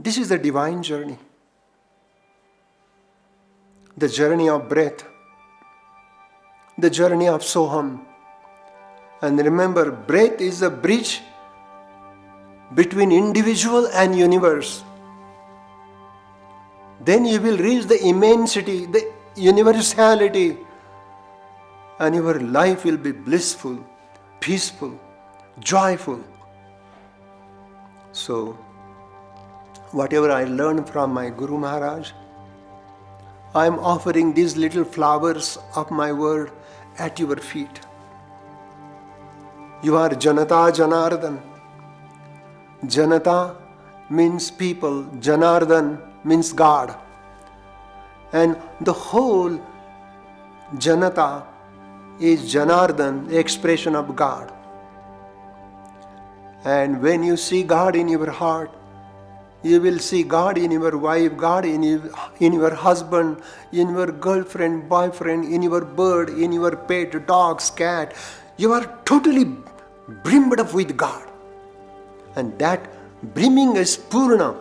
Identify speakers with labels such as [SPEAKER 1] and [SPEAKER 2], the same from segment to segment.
[SPEAKER 1] This is the divine journey. The journey of breath. The journey of Soham. And remember, breath is a bridge between individual and universe. Then you will reach the immensity, the universality, and your life will be blissful, peaceful, joyful. So, whatever I learned from my Guru Maharaj, I am offering these little flowers of my word at your feet. You are Janata Janardhan. Janata means people, Janardhan means God. And the whole Janata is Janardhan, the expression of God. And when you see God in your heart, you will see God in your wife, God in your husband, in your girlfriend, boyfriend, in your bird, in your pet, dogs, cat. You are totally brimmed up with God. And that brimming is Purna.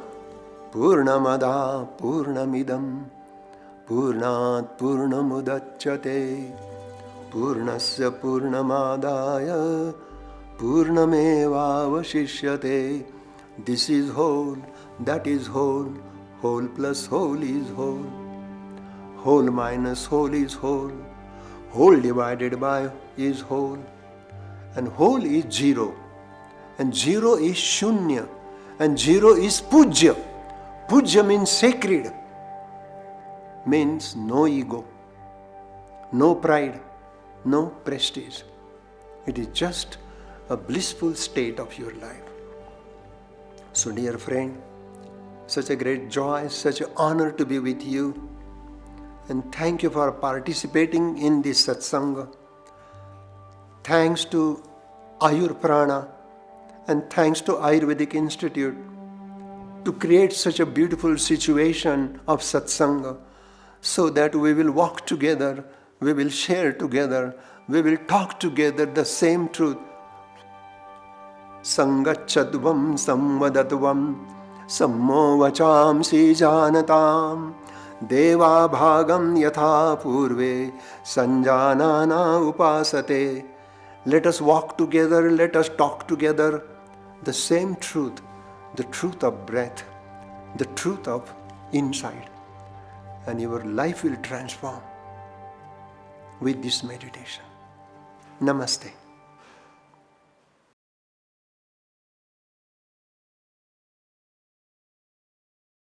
[SPEAKER 1] Purnamada Purnamidam Purnat Purnamudachyate Purnasya Purnamadaya Purnamevavashishyate. This is whole, that is whole, whole plus whole is whole. Whole minus whole is whole. Whole divided by is whole. And whole is zero. And zero is shunya. And zero is puja. Puja means sacred. Means no ego. No pride. No prestige. It is just a blissful state of your life. So dear friend, such a great joy, such an honor to be with you. And thank you for participating in this satsang. Thanks to Ayur Prana and thanks to Ayurvedic Institute to create such a beautiful situation of satsang so that we will walk together, we will share together, we will talk together the same truth. Sangachadvam samvadatvam sammo vachamsi janatam deva bhagam yatha purve sanjanana upasate. Let us walk together, let us talk together the same truth, the truth of breath, the truth of inside, and your life will transform with this meditation. Namaste.